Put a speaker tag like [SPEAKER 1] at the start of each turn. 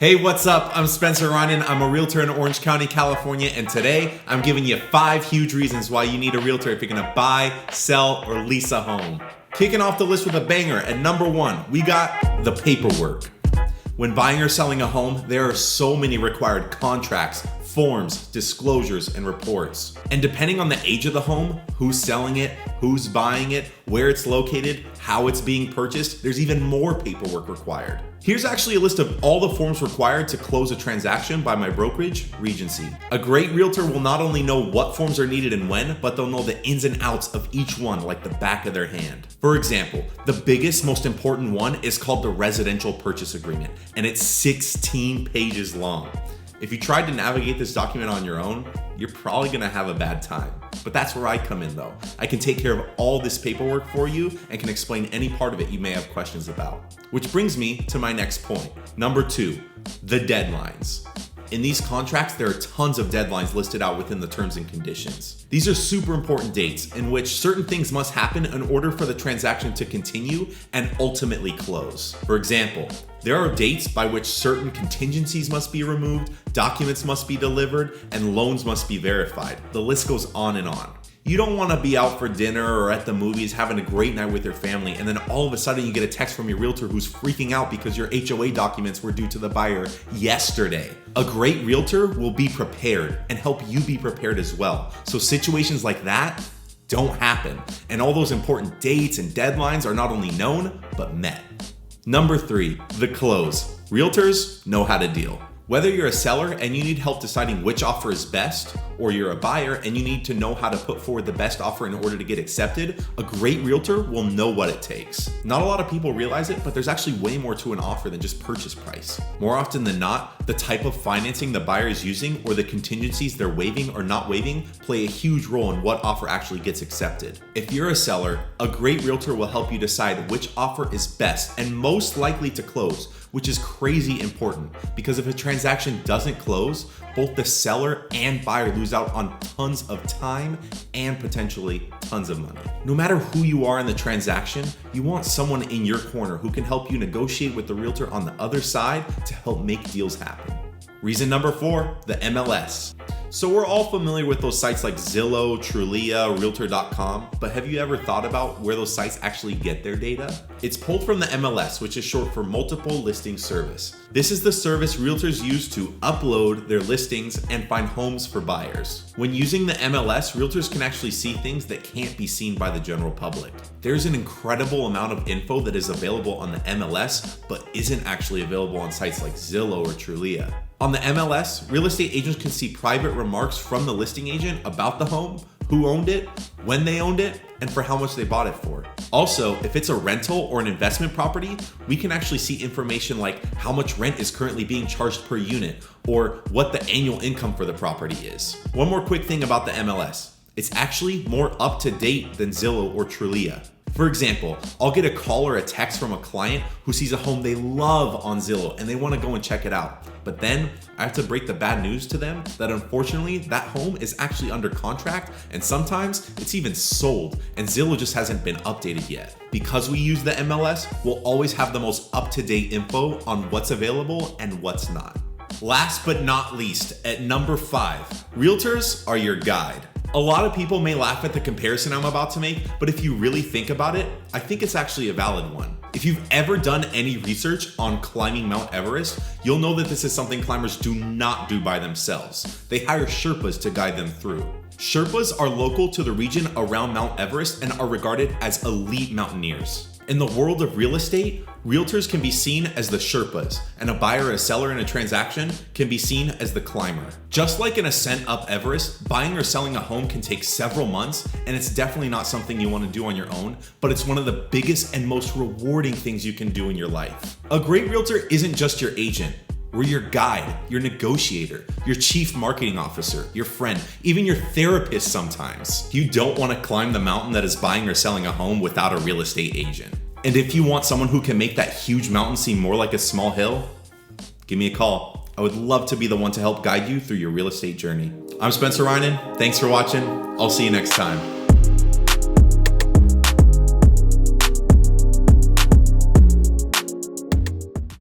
[SPEAKER 1] Hey, what's up? I'm Spencer Reynen. I'm a realtor in Orange County, California, and today I'm giving you 5 huge reasons why you need a realtor if you're gonna buy, sell, or lease a home. Kicking off the list with a banger, at number 1, we got the paperwork. When buying or selling a home, there are so many required contracts, forms, disclosures, and reports. And depending on the age of the home, who's selling it, who's buying it, where it's located, how it's being purchased, there's even more paperwork required. Here's actually a list of all the forms required to close a transaction by my brokerage, Regency. A great realtor will not only know what forms are needed and when, but they'll know the ins and outs of each one like the back of their hand. For example, the biggest, most important one is called the residential purchase agreement, and it's 16 pages long. If you tried to navigate this document on your own, you're probably gonna have a bad time. But that's where I come in though. I can take care of all this paperwork for you and can explain any part of it you may have questions about. Which brings me to my next point. Number 2, the deadlines. In these contracts, there are tons of deadlines listed out within the terms and conditions. These are super important dates in which certain things must happen in order for the transaction to continue and ultimately close. For example, there are dates by which certain contingencies must be removed, documents must be delivered, and loans must be verified. The list goes on and on. You don't want to be out for dinner or at the movies having a great night with your family, and then all of a sudden you get a text from your realtor who's freaking out because your HOA documents were due to the buyer yesterday. A great realtor will be prepared and help you be prepared as well. So situations like that don't happen, and all those important dates and deadlines are not only known, but met. Number 3, the close. Realtors know how to deal. Whether you're a seller and you need help deciding which offer is best, or you're a buyer and you need to know how to put forward the best offer in order to get accepted, a great realtor will know what it takes. Not a lot of people realize it, but there's actually way more to an offer than just purchase price. More often than not, the type of financing the buyer is using or the contingencies they're waiving or not waiving play a huge role in what offer actually gets accepted. If you're a seller, a great realtor will help you decide which offer is best and most likely to close, which is crazy important because if a transaction doesn't close, both the seller and buyer lose out on tons of time and potentially tons of money. No matter who you are in the transaction, you want someone in your corner who can help you negotiate with the realtor on the other side to help make deals happen. Reason number 4, the MLS. So we're all familiar with those sites like Zillow, Trulia, Realtor.com, but have you ever thought about where those sites actually get their data? It's pulled from the MLS, which is short for Multiple Listing Service. This is the service realtors use to upload their listings and find homes for buyers. When using the MLS, realtors can actually see things that can't be seen by the general public. There's an incredible amount of info that is available on the MLS, but isn't actually available on sites like Zillow or Trulia. On the MLS, real estate agents can see private remarks from the listing agent about the home, who owned it, when they owned it, and for how much they bought it for. Also, if it's a rental or an investment property, we can actually see information like how much rent is currently being charged per unit or what the annual income for the property is. One more quick thing about the MLS. It's actually more up to date than Zillow or Trulia. For example, I'll get a call or a text from a client who sees a home they love on Zillow and they want to go and check it out. But then I have to break the bad news to them that unfortunately that home is actually under contract and sometimes it's even sold and Zillow just hasn't been updated yet. Because we use the MLS, we'll always have the most up-to-date info on what's available and what's not. Last but not least, at number 5, realtors are your guide. A lot of people may laugh at the comparison I'm about to make, but if you really think about it, I think it's actually a valid one. If you've ever done any research on climbing Mount Everest, you'll know that this is something climbers do not do by themselves. They hire Sherpas to guide them through. Sherpas are local to the region around Mount Everest and are regarded as elite mountaineers. In the world of real estate, realtors can be seen as the Sherpas, and a buyer or a seller in a transaction can be seen as the climber. Just like an ascent up Everest, buying or selling a home can take several months, and it's definitely not something you want to do on your own, but it's one of the biggest and most rewarding things you can do in your life. A great realtor isn't just your agent. We're your guide, your negotiator, your chief marketing officer, your friend, even your therapist sometimes. You don't want to climb the mountain that is buying or selling a home without a real estate agent. And if you want someone who can make that huge mountain seem more like a small hill, give me a call. I would love to be the one to help guide you through your real estate journey. I'm Spencer Reynen. Thanks for watching. I'll see you next time.